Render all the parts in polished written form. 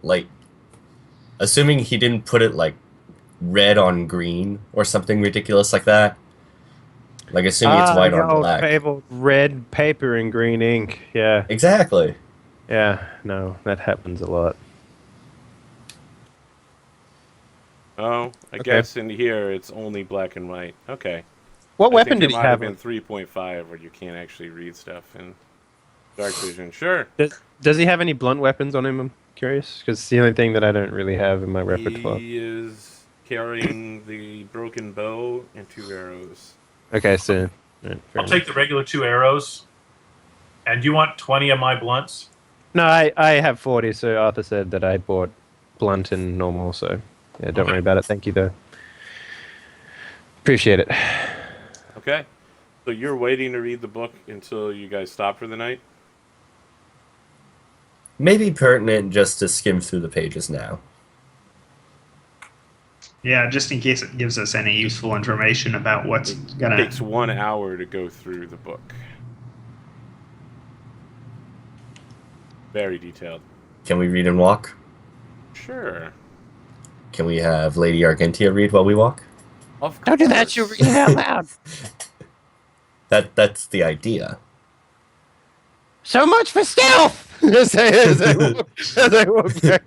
like, assuming he didn't put it like red on green or something ridiculous like that. Like, assuming it's Ah, white the on old black. fabled red paper and green ink. Yeah, Exactly. yeah. No, that happens a lot. Oh, I Okay. guess in here it's only black and white. Okay. What I think weapon it did he might have have been on? 3.5 where you can't actually read stuff in dark vision. Sure. Does he have any blunt weapons on him? I'm curious, because it's the only thing that I don't really have in my repertoire. He is carrying the broken bow and 2 arrows. Okay, so right, fair I'll enough. take the regular 2 arrows. And you want 20 of my blunts? No, I have 40, so Arthur said that I bought blunt and normal, so yeah, don't Okay. worry about it. Thank you, though. Appreciate it. Okay. So you're waiting to read the book until you guys stop for the night? Maybe pertinent just to skim through the pages now. Yeah, just in case it gives us any useful information about what's It gonna. takes 1 hour to go through the book. Very detailed. Can we read and walk? Sure. Can we have Lady Argentia read while we walk? Of course. Don't do that. You're reading out loud. That's the idea. So much for stealth. As I walk back.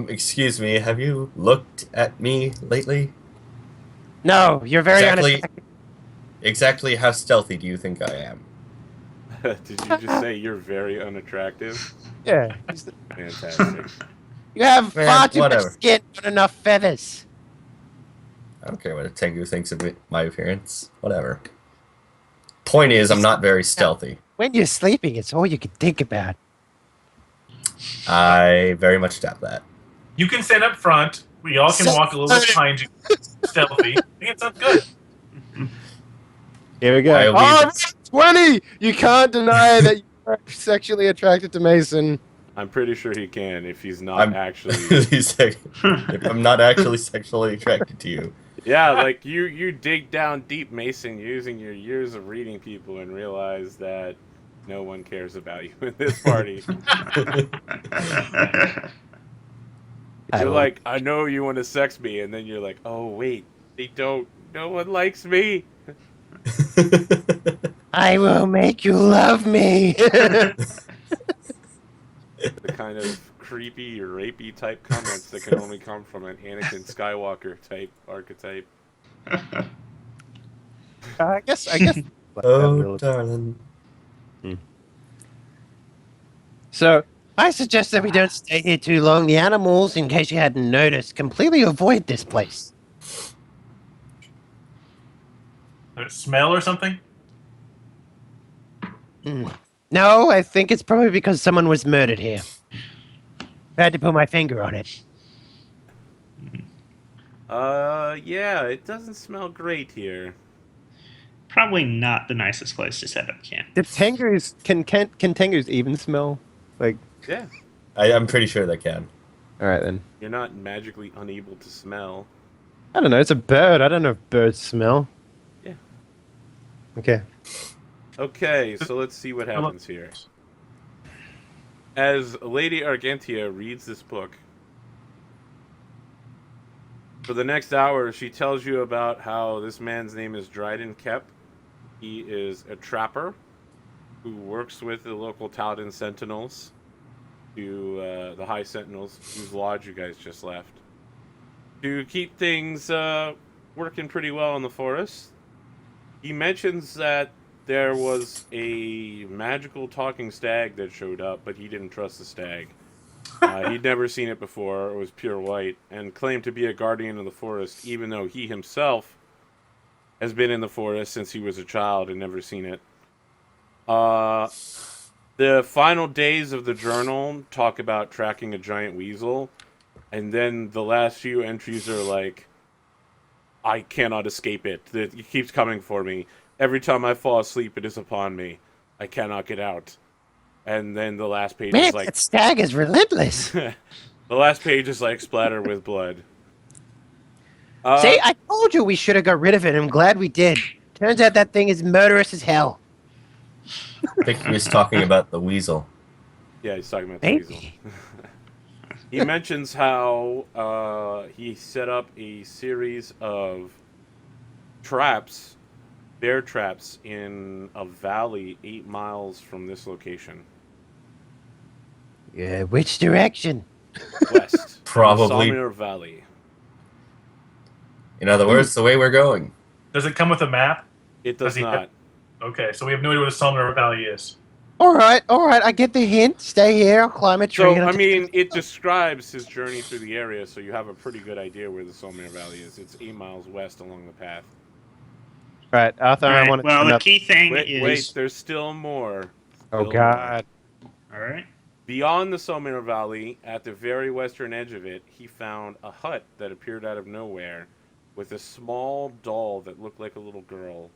Excuse me, have you looked at me lately? No, you're very Exactly, unattractive. exactly how stealthy do you think I am? Did you just say you're very unattractive? Yeah, Fantastic. you have Man, far too much whatever. skin, not enough feathers. I don't care what a Tengu thinks of my appearance. Whatever. Point is, I'm not very stealthy. When you're sleeping, it's all you can think about. I very much doubt that. You can stand up front. We all can walk a little bit behind you. Stealthy. I think it sounds good. Here we go. I'll Oh, leave 20! You can't deny that you're sexually attracted to Mason. I'm pretty sure he can if he's not I'm actually. if I'm not actually sexually attracted to you. Yeah, like you dig down deep, Mason, using your years of reading people and realize that no one cares about you in this party. You're like, I know you want to sex me, and then you're like, oh wait, they don't. No one likes me. I will make you love me. The kind of creepy, rapey type comments that can only come from an Anakin Skywalker type archetype. I guess. Oh, darling. So, I suggest that we don't stay here too long. The animals, in case you hadn't noticed, completely avoid this place. Smell or something? No, I think it's probably because someone was murdered here. I had to put my finger on it. Yeah, it doesn't smell great here. Probably not the nicest place to set up camp. The tengus can tengus even smell? Like, Yeah, I'm pretty sure they can. all right then. you're not magically unable to smell. I don't know. It's a bird. I don't know if birds smell. Yeah. Okay. Okay, so let's see what happens here. As Lady Argentia reads this book, for the next hour, she tells you about how this man's name is Dryden Kep. He is a trapper who works with the local Taldan Sentinels, the High Sentinels, whose lodge you guys just left, to keep things working pretty well in the forest. He mentions that there was a magical talking stag that showed up, but he didn't trust the stag. He'd never seen it before. It was pure white, and claimed to be a guardian of the forest, even though he himself has been in the forest since he was a child and never seen it. The final days of the journal talk about tracking a giant weasel, and then the last few entries are like, I cannot escape it. It keeps coming for me. Every time I fall asleep, it is upon me. I cannot get out. And then the last page Man, is like... that stag is relentless. the last page is like splattered with blood. See, I told you we should have got rid of it. I'm glad we did. Turns out that thing is murderous as hell. I think he was talking about the weasel. Yeah, he's talking about the weasel. Maybe. He mentions how he set up a series of traps, bear traps, in a valley 8 miles from this location. Yeah, which direction? West. Probably. Sawmere Valley. In other words, the way we're going. Does it come with a map? It does Does he- not. Okay, so we have no idea what a Sawmere Valley is. All right, I get the hint. Stay here. I'll climb a tree. So, and I'll I just- mean, it describes his journey through the area, so you have a pretty good idea where the Sawmere Valley is. It's 8 miles west along the path. Right, Arthur, All I right, want to. well, the key thing Wait, is. there's still more. Oh Still God. All right. Beyond the Sawmere Valley, at the very western edge of it, he found a hut that appeared out of nowhere with a small doll that looked like a little girl.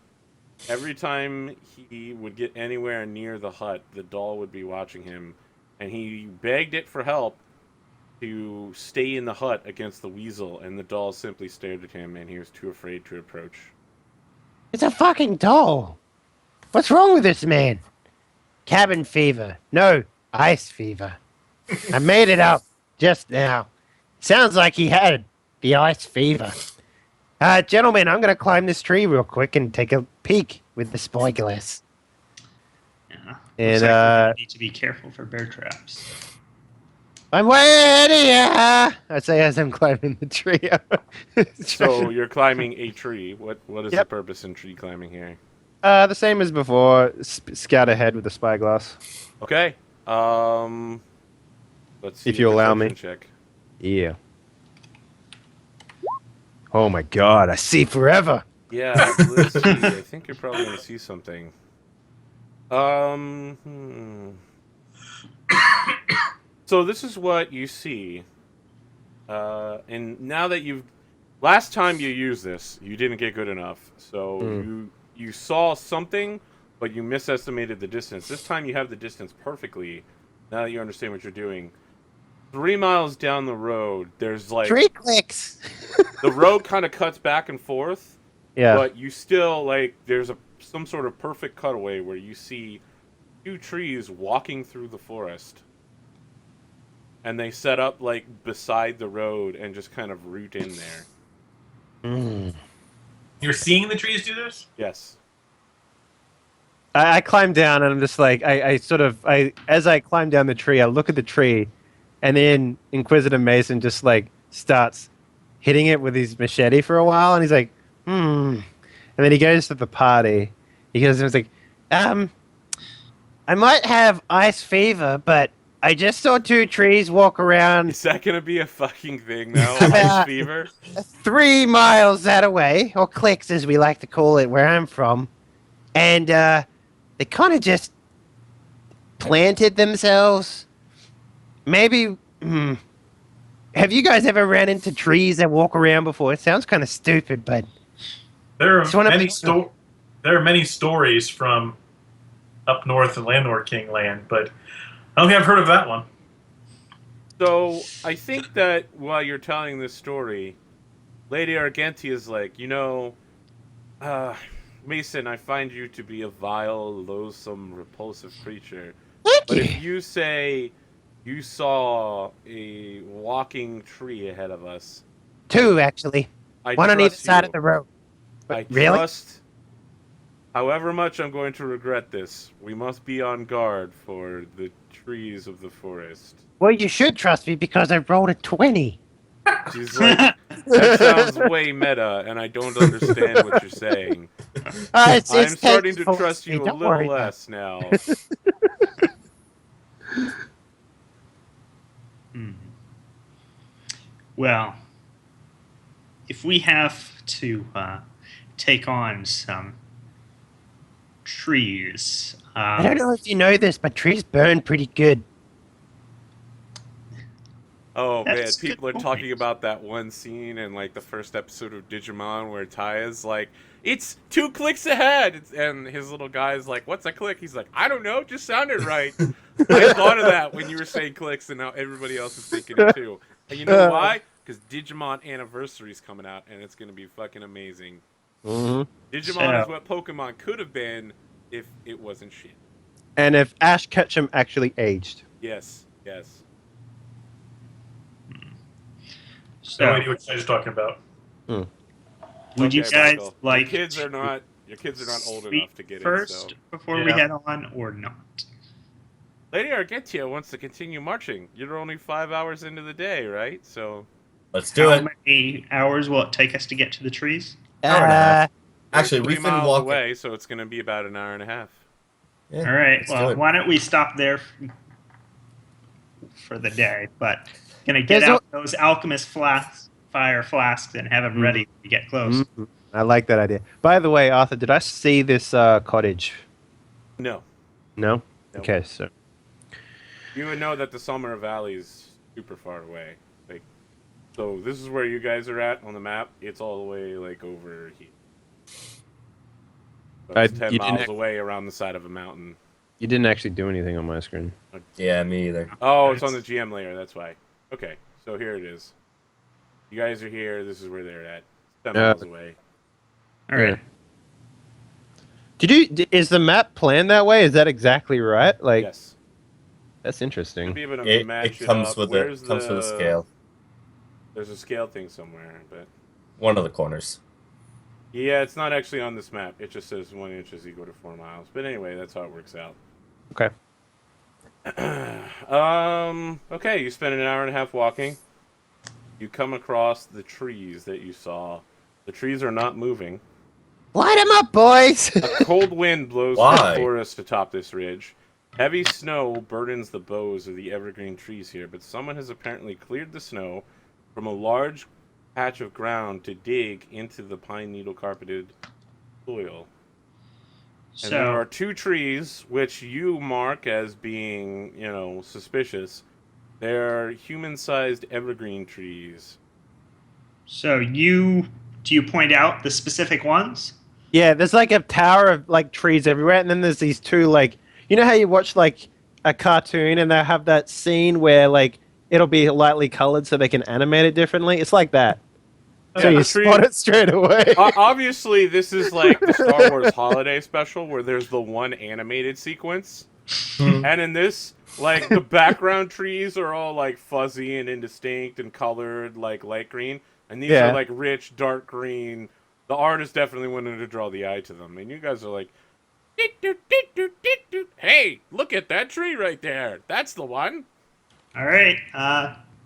Every time he would get anywhere near the hut, the doll would be watching him, and he begged it for help to stay in the hut against the weasel, and the doll simply stared at him, and he was too afraid to approach. It's a fucking doll. What's wrong with this man? Cabin fever. No, ice fever. I made it up just now. Sounds like he had the ice fever. Gentlemen, I'm going to climb this tree real quick and take a peek with the spyglass. Yeah. And, Looks like we're gonna need to be careful for bear traps. I'm way here. I say as I'm climbing the tree. So you're climbing a tree. What is the Yep. purpose in tree climbing here? The same as before. Scout ahead with the spyglass. Okay. Let's see. If you allow me. Perception check. Yeah. Oh my God! I see forever. Yeah, let's see. I think you're probably going to see something. So this is what you see. And now that you've... Last time you used this, you didn't get good enough. So you saw something, but you misestimated the distance. This time you have the distance perfectly, now that you understand what you're doing. 3 miles down the road, there's like... Tree clicks. The road kind of cuts back and forth. Yeah. But you still, like, there's some sort of perfect cutaway where you see 2 trees walking through the forest. And they set up, like, beside the road and just kind of root in there. You're seeing the trees do this? Yes. I climb down and I'm just like, as I climb down the tree, I look at the tree, and then Inquisitor Mason just like starts hitting it with his machete for a while, and he's like, And then he goes to the party. He goes and he's like, I might have ice fever, but I just saw 2 trees walk around Is that going to be a fucking thing now? About- Ice fever? 3 miles that away, or clicks as we like to call it where I'm from. And they kind of just planted themselves. Maybe, have you guys ever ran into trees that walk around before? It sounds kind of stupid, but There Just wanna are be- there are many stories from up north in Landlord King land, but I don't think I've heard of that one. So, I think that while you're telling this story, Lady Argenti is like, Mason, I find you to be a vile, loathsome, repulsive creature. thank But you. if you say you saw a walking tree ahead of us, 2, actually. I One on either trust side you. of the road. I Really? trust. However much I'm going to regret this, we must be on guard for the trees of the forest. Well, you should trust me because I rolled a 20. She's like, that sounds way meta, and I don't understand what you're saying. It's I'm starting to tasteful trust me, you a don't little worry about it. less now. Well, if we have to take on some trees, I don't know if you know this, but trees burn pretty good. Oh man, That's a good people are point. talking about that one scene in like the first episode of Digimon where Taya's like, "It's 2 clicks ahead," and his little guy is like, "What's a click?" He's like, "I don't know, just sounded right." I thought of that when you were saying clicks, and now everybody else is thinking it too. And you know why? Because Digimon Anniversary's coming out, and it's gonna be fucking amazing. Mm-hmm. Digimon is So- what Pokemon could have been if it wasn't shit. And if Ash Ketchum actually aged. Yes, yes. No So, idea what you're talking about. would you Okay, guys Michael. like Your kids to are not old sleep enough to get it. So, first before we Yeah. head on, or not? Lady Argentia wants to continue marching. You're only 5 hours into the day, right? So, Let's do How it. many hours will it take us to get to the trees? Hour and a half. we're Actually, 3 we've been miles walking. away, so it's going to be about an hour and a half. Yeah, All right. let's do Well, it. why don't we stop there for the day? But gonna get There's out those alchemist fire flasks, and have them ready when we get close. I like that idea. By the way, Arthur, did I see this cottage? No. No? Nope. Okay, so You would know that the Summer Valley is super far away. Like, so this is where you guys are at on the map. It's all the way like over here. So it's 10 you didn't miles away around the side of a mountain. you didn't actually do anything on my screen. Yeah, me either. Oh, it's on the GM layer. That's why. Okay, so here it is. You guys are here. This is where they're at. 10 miles away. All right. Is the map planned that way? Is that exactly right? Like, Yes. that's interesting. Should be able to It match comes up. with Where's a scale. There's a scale thing somewhere, but One of the corners. yeah, it's not actually on this map. It just says 1 inch is equal to 4 miles. But anyway, that's how it works out. Okay. Okay, you spend an hour and a half walking. You come across the trees that you saw. The trees are not moving. Light them up, boys! A cold wind blows through Why? the forest atop this ridge. Heavy snow burdens the boughs of the evergreen trees here, but someone has apparently cleared the snow from a large patch of ground to dig into the pine needle carpeted soil. And there are So, 2 trees which you mark as being, suspicious. They're human-sized evergreen trees. do you point out the specific ones? Yeah, there's like a tower of like trees everywhere, and then there's these two like, you know how you watch like a cartoon and they have that scene where like it'll be lightly colored so they can animate it differently. It's like that. So Yeah, you the tree- spot it straight away. Obviously, this is like the Star Wars holiday special where there's the one animated sequence. And in this, like, the background trees are all, like, fuzzy and indistinct and colored, like, light green. And these Yeah. are, like, rich, dark green. The artist definitely wanted to draw the eye to them. And you guys are like, hey, look at that tree right there. That's the one. All right.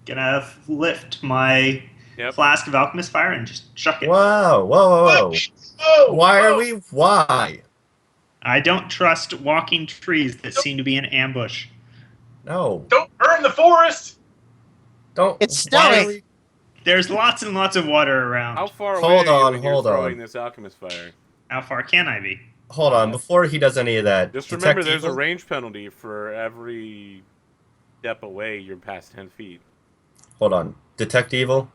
Gonna lift my Yep. flask of alchemist fire and just chuck it. Wow! Whoa! Why? I don't trust walking trees that seem to be in ambush. No! Don't burn the forest! Don't. It's why are snowing. we- There's lots and lots of water around. How far away Hold are you on, when you're hold throwing on. this alchemist fire? How far can I be? Hold on, before he does any of that. Just detect remember, there's a evil? range penalty for every step away you're past 10 feet. Hold on. Detect evil?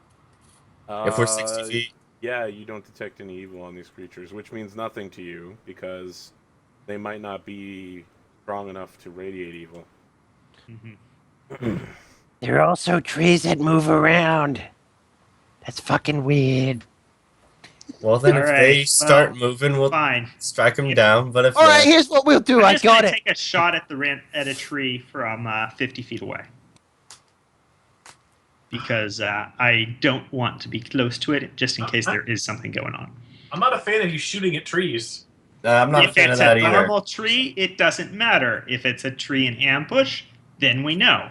If we're Uh, 60 feet? Yeah, you don't detect any evil on these creatures, which means nothing to you because they might not be strong enough to radiate evil. There are also trees that move around. That's fucking weird. Well, then if Alright, they start well, moving, we'll Fine. strike them down. But if All right, not, here's what we'll do. I'm I just got gonna it. take a shot at at a tree from 50 feet away. Because I don't want to be close to it, just in case there is something going on. I'm not a fan of you shooting at trees. I'm not a If fan of it's that a either. normal tree, it doesn't matter. If it's a tree in ambush, then we know.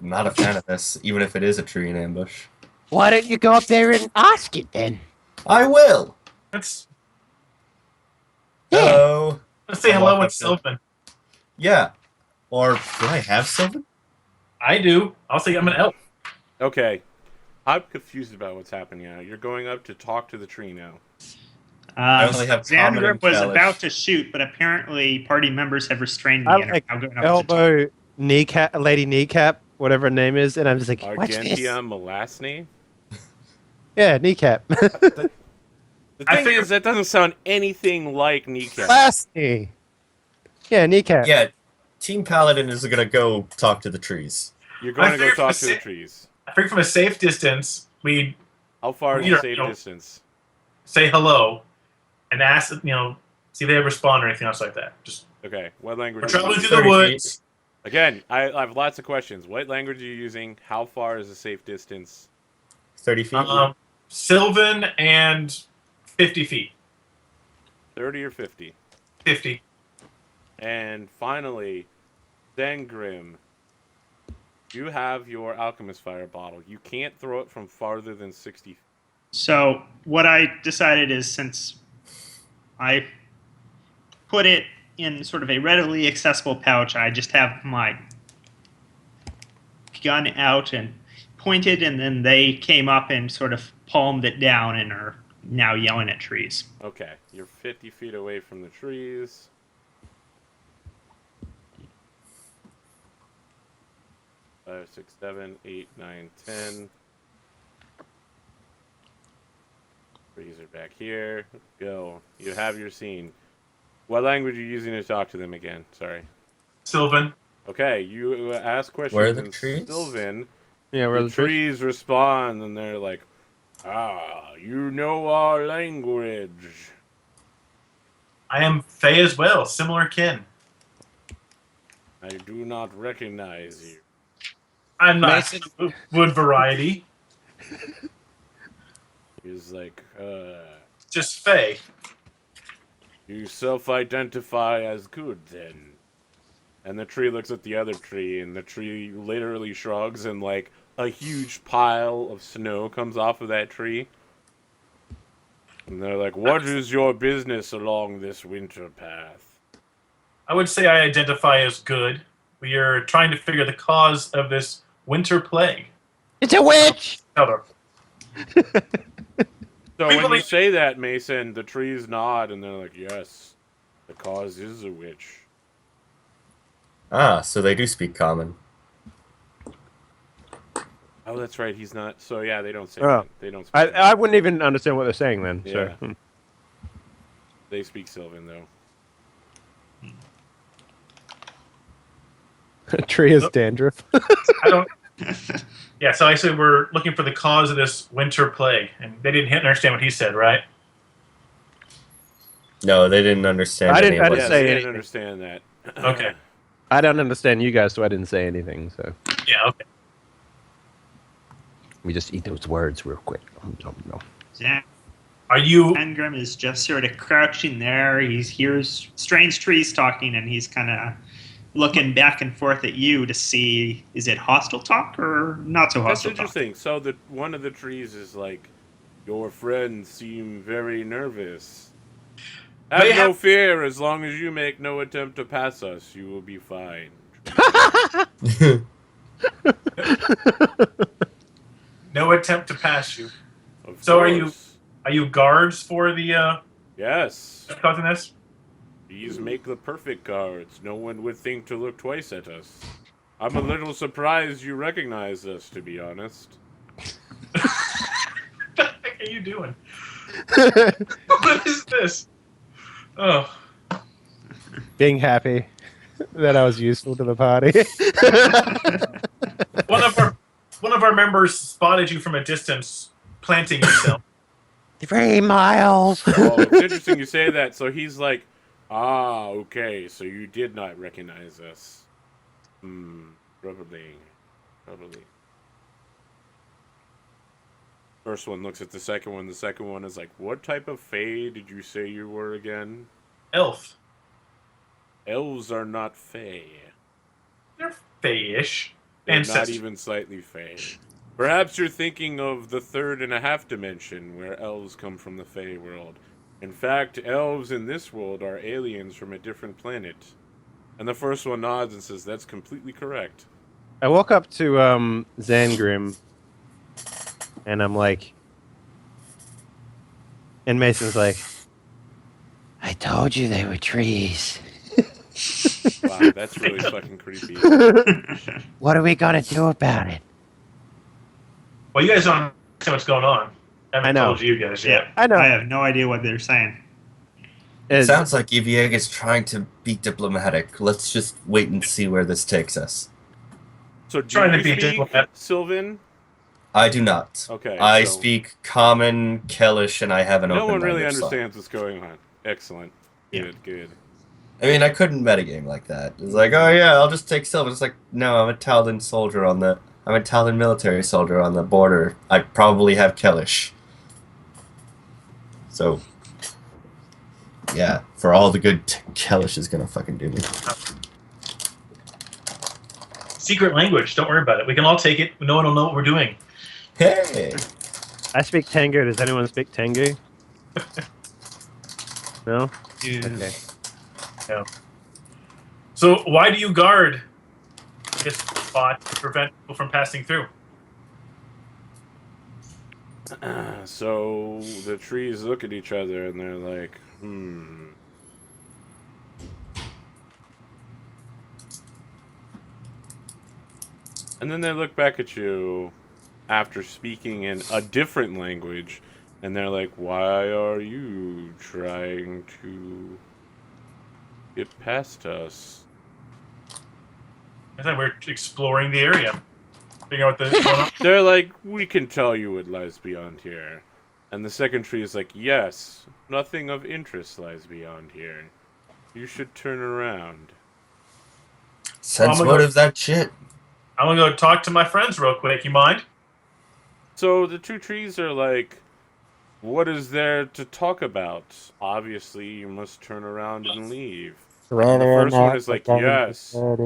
I'm not a fan of this, even if it is a tree in ambush. Why don't you go up there and ask it then? I will! Let's Hello! say I'll hello walk with up to- Sylvan. Yeah. Or do I have Sylvan? I do. I'll say I'm an elf. Okay, I'm confused about what's happening now. You're going up to talk to the tree now. I only have common Xandra and was Kalish. about to shoot, but apparently party members have restrained me I and are like now going up to talk. elbow kneecap, lady kneecap, whatever her name is, and I'm just like, what's this? Argentia Melasne? Yeah, kneecap. The I thing figured- is, that doesn't sound anything like Kneecap. Last knee. Yeah, kneecap. Yeah, Team Paladin is gonna go talk to the trees. You're going I to go figured talk for to the sa- trees. I think from a safe distance, we How far is You the know- safe you know- distance? say hello and ask, see if they respond or anything else like that. Just Okay, what language? we're do you traveling use? through the 30 woods. Again, I have lots of questions. What language are you using? How far is a safe distance? 30 feet? Sylvan and 50 feet. 30 or 50? 50. And finally, Zengrim, you have your Alchemist Fire bottle. You can't throw it from farther than 60 feet. So what I decided is, since I put it in sort of a readily accessible pouch, I just have my gun out and pointed, and then they came up and sort of palmed it down and are now yelling at trees. Okay, you're 50 feet away from the trees. Five, 6, 7, 8, 9, 10. Trees are back here. Go. You have your scene. What language are you using to talk to them again? Sorry. Sylvan. Okay, you ask questions Where are the in trees? Sylvan. Yeah, where The trees respond, and they're like, "Ah, you know our language." I am Fey as well, similar kin. I do not recognize you. I'm not Mason. wood variety, He's like, just Fey. you self-identify as good then. And the tree looks at the other tree, and the tree literally shrugs, and like a huge pile of snow comes off of that tree. And they're like, what is your business along this winter path? I would say I identify as good. We are trying to figure the cause of this winter plague. It's a witch! Cover. So We when you believe- say that, Mason, the trees nod, and they're like, yes, the cause is a witch. Ah, so they do speak common. Oh, that's right, he's not. So yeah, they don't say Oh. that. They don't speak. I wouldn't even understand what they're saying then. Yeah. So. They speak Sylvan, though. Tree is Nope. dandruff. I don't. Yeah, so I said we're looking for the cause of this winter plague, and they didn't understand what he said, right? No, they didn't understand I any didn't- of I what didn't Yeah, he say they said. didn't anything. understand that. Okay. I don't understand you guys, so I didn't say anything. So Yeah, okay. we just eat those words real quick. No. Are you Angrim is just sort of crouching there. He hears strange trees talking, and he's kind of looking back and forth at you to see, is it hostile talk or not so That's hostile talk? interesting. So one of the trees is like, your friends seem very nervous. Have They no have- fear. As long as you make no attempt to pass us, you will be fine. no attempt to pass you? Of So course. Are you guards for the Yes. causing this? These make the perfect guards. No one would think to look twice at us. I'm a little surprised you recognize us, to be honest. What the heck are you doing? What is this? Oh, Being happy that I was useful to the party. one of our members spotted you from a distance, planting yourself. 3 miles. Oh, it's interesting you say that. So he's like, ah, okay, so you did not recognize us. Probably. First one looks at the second one. The second one is like, what type of fae did you say you were again? Elf. Elves are not fae. They're Fey-ish. They're Ancestors. not even slightly fae. Perhaps you're thinking of the 3.5 dimension, where elves come from the fae world. In fact, elves in this world are aliens from a different planet. And the first one nods and says, that's completely correct. I walk up to Zangrim, and I'm like, and Mason's like, I told you they were trees. Wow, that's really fucking creepy. What are we gonna do about it? Well, you guys don't know what's going on. I haven't I know. told you guys yet. Yeah, I know. I have no idea what they're saying. It sounds like Evieg is trying to be diplomatic. Let's just wait and see where this takes us. So do Trying to you be speak diplomat. Sylvan? I do not. Okay. I so speak Common, Kellish, and I have an No open one really language, so- understands what's going on. Excellent. Yeah. Good, good. I mean, I couldn't metagame like that. It's like, oh yeah, I'll just take silver. It's like, no, I'm a Taldan soldier on the. I'm a Taldan military soldier on the border. I probably have Kellish. So, yeah, for all the good, Kellish is gonna fucking do me. Secret language. Don't worry about it. We can all take it. No one will know what we're doing. Hey, I speak Tengu. Does anyone speak Tengu? No? Okay. Yeah. So why do you guard this spot to prevent people from passing through? So the trees look at each other and they're like, And then they look back at you after speaking in a different language, and they're like, why are you trying to get past us? I thought we were exploring the area. Figuring out what's going on. They're like, we can tell you what lies beyond here. And the second tree is like, yes, nothing of interest lies beyond here. You should turn around. sense motive that shit. I'm gonna go talk to my friends real quick. You mind? So the two trees are like, what is there to talk about? Obviously, you must turn around and leave. And the first one is like, yes, turn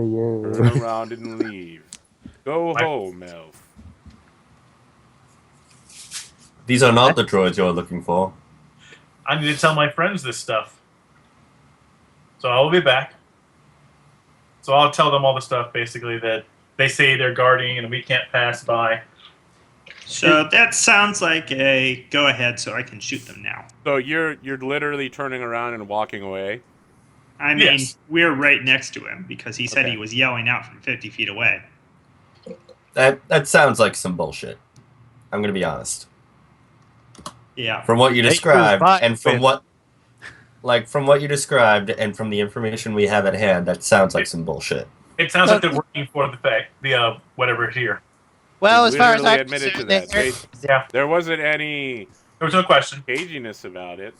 around and leave. Go home, elf. These are not the droids you're looking for. I need to tell my friends this stuff. So I will be back. So I'll tell them all the stuff basically that they say they're guarding and we can't pass by. So that sounds like a go ahead so I can shoot them now. So you're literally turning around and walking away? I mean, Yes. we're right next to him because he said Okay. he was yelling out from 50 feet away. That sounds like some bullshit. I'm gonna be honest. Yeah. From what you Hey, described, who's and from what you described, and from the information we have at hand, that sounds like some bullshit. It sounds like they're working for the whatever here. Well, He as far as literally I'm admitted to concerned, that. Yeah. There wasn't any There was no question. caginess about it.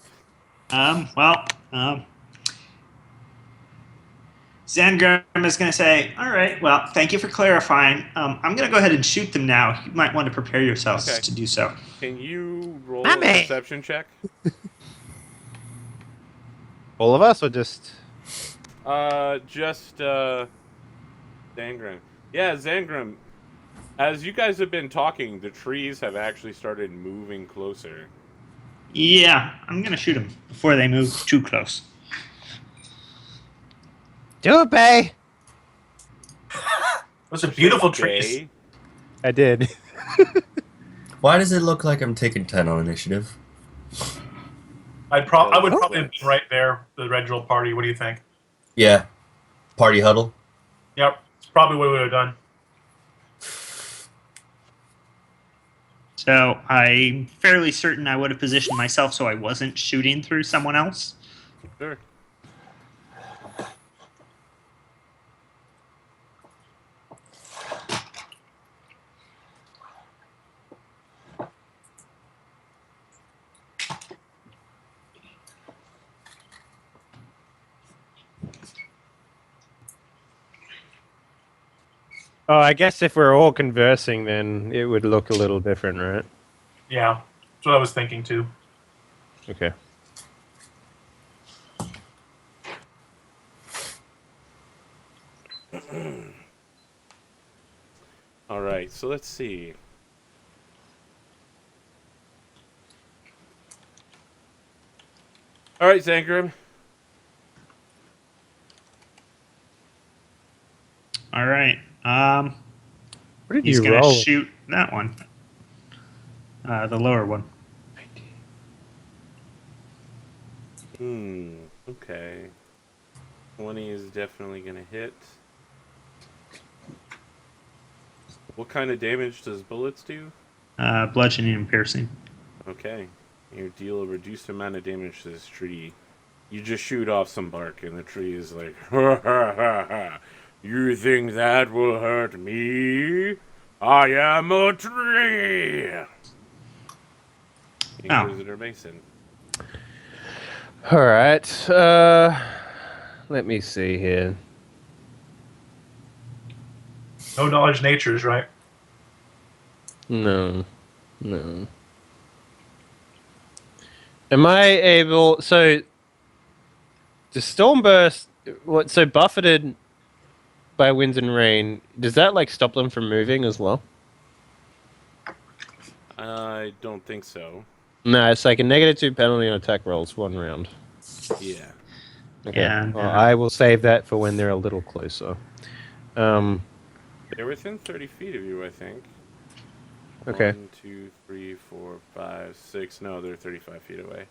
Zangram is going to say, all right, well, thank you for clarifying. I'm going to go ahead and shoot them now. You might want to prepare yourselves Okay. to do so. Can you roll My a man. perception check? all of us, or just Just Zangrim. Yeah, Zangrim. As you guys have been talking, the trees have actually started moving closer. Yeah, I'm going to shoot them before they move too close. do it, Bay? Those are beautiful trees. Okay. I did. Why does it look like I'm taking 10 on initiative? I would probably have been right there, the Red Drill party. What do you think? Yeah. Party huddle. Yep. It's probably what we would have done. So I'm fairly certain I would have positioned myself so I wasn't shooting through someone else. Sure. Oh, I guess if we're all conversing, then it would look a little different, right? Yeah. That's what I was thinking too. Okay. All right, so let's see. All right, Zangrim. All right. What did He's you going to roll? shoot that one. The lower one. Okay. 20 is definitely going to hit. What kind of damage does bullets do? Bludgeoning and piercing. Okay. You deal a reduced amount of damage to this tree. You just shoot off some bark, and the tree is like, ha ha ha ha. You think that will hurt me? I am a tree! Inquisitor Mason. All right. let me see here. No knowledge natures, right? No. No. Am I able... So, the Stormburst... What? So, buffeted by winds and rain, does that, like, stop them from moving as well? I don't think so. No, it's like a -2 penalty on attack rolls 1 round. Yeah. Okay. Yeah, Well, no. I will save that for when they're a little closer. They're within 30 feet of you, I think. Okay. 1, 2, 3, 4, 5, 6. No, they're 35 feet away.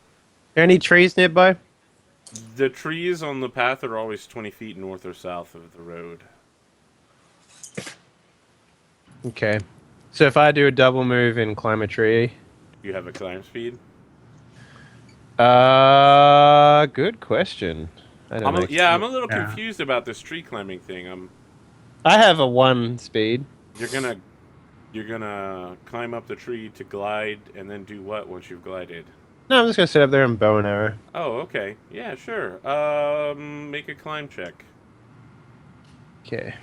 Any trees nearby? The trees on the path are always 20 feet north or south of the road. Okay. So if I do a double move and climb a tree... You have a climb speed? Good question. I don't know. I'm a little Yeah. confused about this tree climbing thing. I have a 1 speed. You're gonna climb up the tree to glide, and then do what once you've glided? No, I'm just gonna sit up there and bow and arrow. Oh, okay. Yeah, sure. Make a climb check. Okay.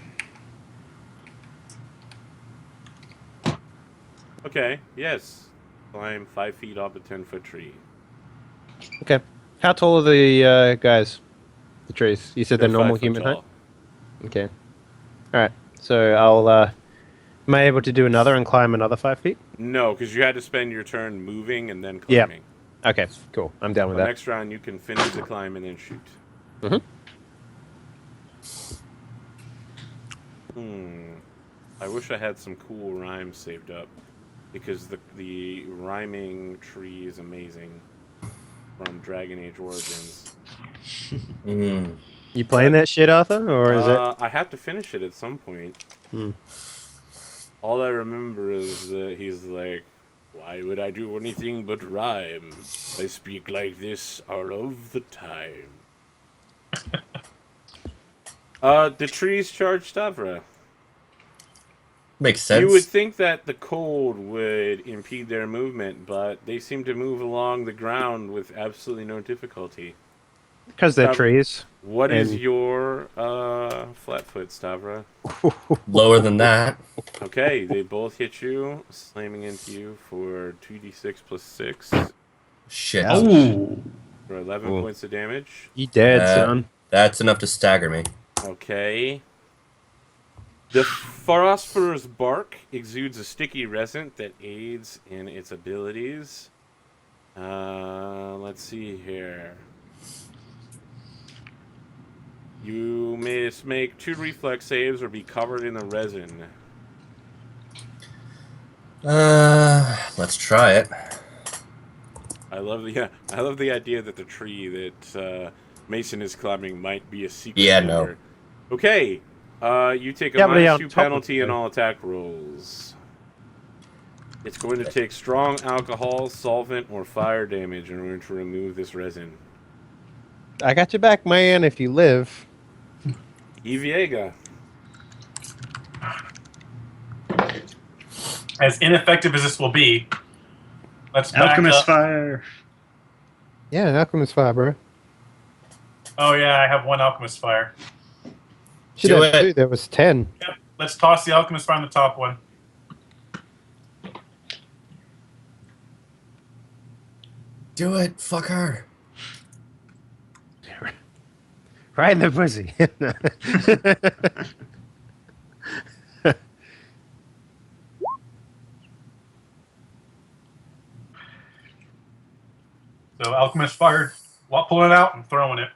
Okay, yes. Climb 5 feet off a 10-foot tree. Okay. How tall are the guys? The trees? You said they're normal 5 foot human height? tall. Okay. Alright. So I'll, am I able to do another and climb another 5 feet? No, because you had to spend your turn moving and then Yeah. climbing. Okay, cool. I'm down with The that. next round, you can finish the climb and then shoot. Mhm. I wish I had some cool rhymes saved up, because the rhyming tree is amazing from Dragon Age Origins. Mm. You playing that shit, Arthur? Or is it... I have to finish it at some point. Hmm. All I remember is that he's like, "Why would I do anything but rhyme? I speak like this all of the time." The trees charge Stavra. Makes sense. You would think that the cold would impede their movement, but they seem to move along the ground with absolutely no difficulty. Because they're Stav- trees. What is And- your flatfoot, Stavra? Lower than that. Okay, they both hit you, slamming into you for 2d6 plus 6 Shit. Oh, for 11 Ooh. points of damage. You dead, Uh, son. That's enough to stagger me. Okay. The phosphorus bark exudes a sticky resin that aids in its abilities. Let's see here. You may make 2 reflex saves or be covered in the resin. Let's try it. I love the idea that the tree that Mason is climbing might be a secret. Yeah, no. under. Okay. You take a Yeah, but minus on 2 top of penalty in it. all attack rolls. It's going to take strong alcohol, solvent, or fire damage in order to remove this resin. I got your back, man, if you live. Eviega. As ineffective as this will be, let's back Alchemist up. Fire. Yeah, Alchemist Fire, bro. Oh yeah, I have 1 alchemist fire. Should Do have it. 2. There was 10. Yep. Let's toss the alchemist fire on the top one. Do it. Fuck her. Right in the pussy. So alchemist fire, pulling it out and throwing it.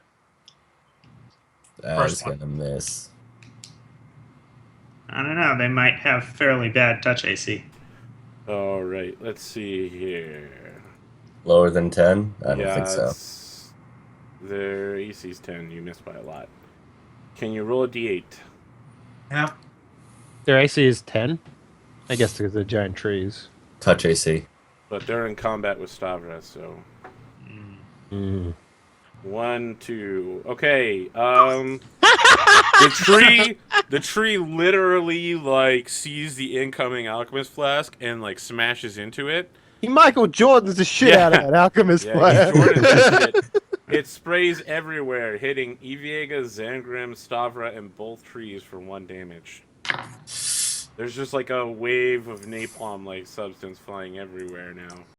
That's First one. gonna miss. I don't know. They might have fairly bad touch AC. All right. Let's see here. Lower than 10? I don't think so. it's- Their AC's 10. You missed by a lot. Can you roll a d8? Yeah. Their AC is 10? I guess because they're giant trees. Touch AC. But they're in combat with Stavra, so Mm. 1, 2. Okay. The tree literally like sees the incoming alchemist flask and like smashes into it. He Michael Jordan's the shit Yeah. out of that Alchemist Yeah, Fire. he Jordan's the shit. It sprays everywhere, hitting Eviega, Zangrim, Stavra, and both trees for 1 damage. There's just like a wave of napalm-like substance flying everywhere now.